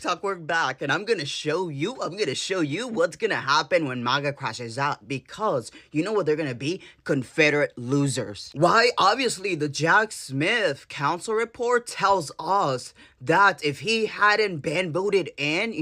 TikTok, we're back, and I'm gonna show you what's gonna happen when MAGA crashes out, because you know what they're gonna be? Confederate losers. Why? Obviously, the Jack Smith Council report tells us that if he hadn't been voted in,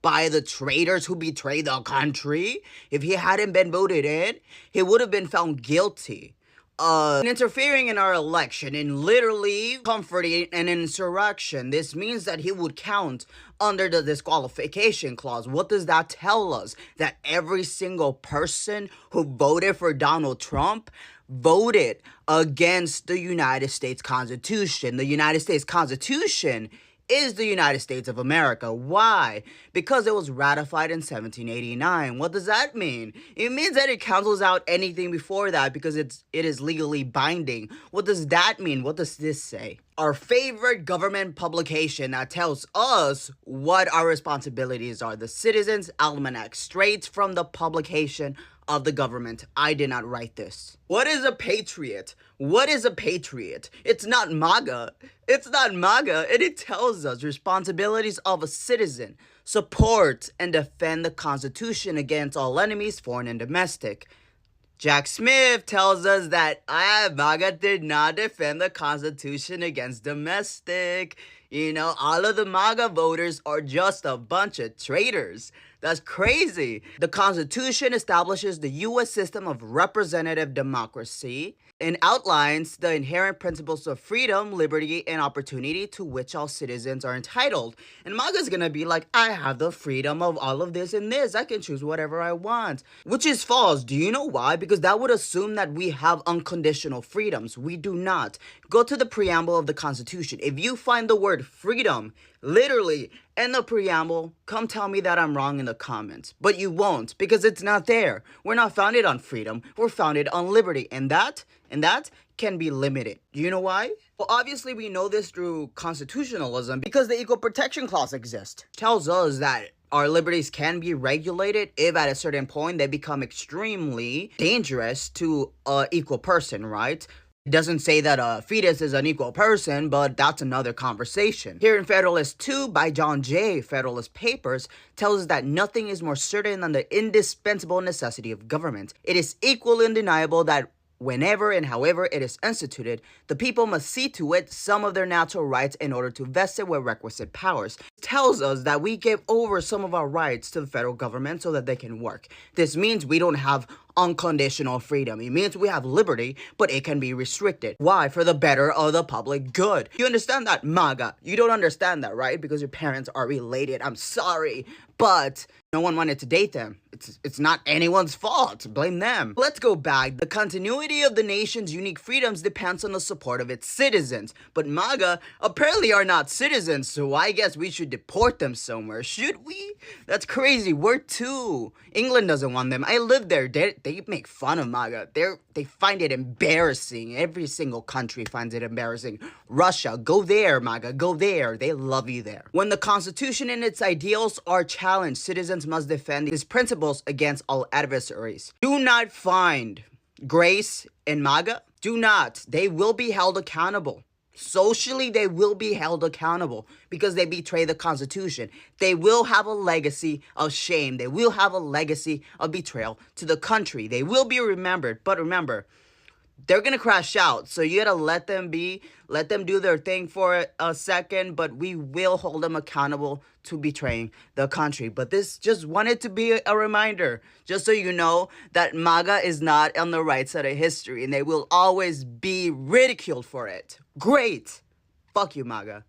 by the traitors who betrayed the country, if he hadn't been voted in, he would have been found guilty interfering in our election and literally comforting an insurrection. This means that he would count under the disqualification clause. What does that tell us? That every single person who voted for Donald Trump voted against the United States Constitution. The United States Constitution is the United States of America. Why? Because it was ratified in 1789. What does that mean? It means that it cancels out anything before that because it is legally binding. What does that mean? What does this say? Our favorite government publication that tells us what our responsibilities are. The Citizens Almanac, straight from the publication of the government. I did not write this. What is a patriot? What is a patriot? It's not MAGA. It's not MAGA, and it tells us responsibilities of a citizen. Support and defend the Constitution against all enemies, foreign and domestic. Jack Smith tells us that MAGA did not defend the Constitution against domestic. All of the MAGA voters are just a bunch of traitors. That's crazy. The Constitution establishes the U.S. system of representative democracy and outlines the inherent principles of freedom, liberty, and opportunity to which all citizens are entitled. And MAGA's gonna be like, I have the freedom of all of this and this. I can choose whatever I want. Which is false. Do you know why? Because that would assume that we have unconditional freedoms. We do not. Go to the preamble of the Constitution. If you find the word freedom literally in the preamble, come tell me that I'm wrong in the comments. But you won't, because it's not there. We're not founded on freedom. We're founded on liberty. And that can be limited. Do you know why? Well, obviously we know this through constitutionalism because the Equal Protection Clause exists. Tells us that our liberties can be regulated if at a certain point they become extremely dangerous to an equal person, right? It doesn't say that a fetus is an equal person, but that's another conversation. Here in Federalist 2 by John Jay, Federalist Papers, tells us that nothing is more certain than the indispensable necessity of government. It is equally undeniable that whenever and however it is instituted, the people must see to it some of their natural rights in order to vest it with requisite powers. It tells us that we give over some of our rights to the federal government so that they can work. This means we don't have unconditional freedom. It means we have liberty, but it can be restricted. Why? For the better of the public good. You understand that, MAGA? You don't understand that, right? Because your parents are related. I'm sorry, but no one wanted to date them. It's not anyone's fault. Blame them. Let's go back. The continuity of the nation's unique freedoms depends on the support of its citizens. But MAGA apparently are not citizens, so I guess we should deport them somewhere. Should we? That's crazy. Where to? England doesn't want them. I live there. They make fun of MAGA. They find it embarrassing. Every single country finds it embarrassing. Russia, go there, MAGA. Go there. They love you there. When the Constitution and its ideals are challenged, citizens must defend its principles against all adversaries. Do not find grace in MAGA. Do not. They will be held accountable. Socially, they will be held accountable because they betray the Constitution. They will have a legacy of shame. They will have a legacy of betrayal to the country. They will be remembered. But remember, they're gonna crash out, so you gotta let them do their thing for a second, but we will hold them accountable to betraying the country. But this just wanted to be a reminder, just so you know that MAGA is not on the right side of history, and they will always be ridiculed for it. Great! Fuck you, MAGA.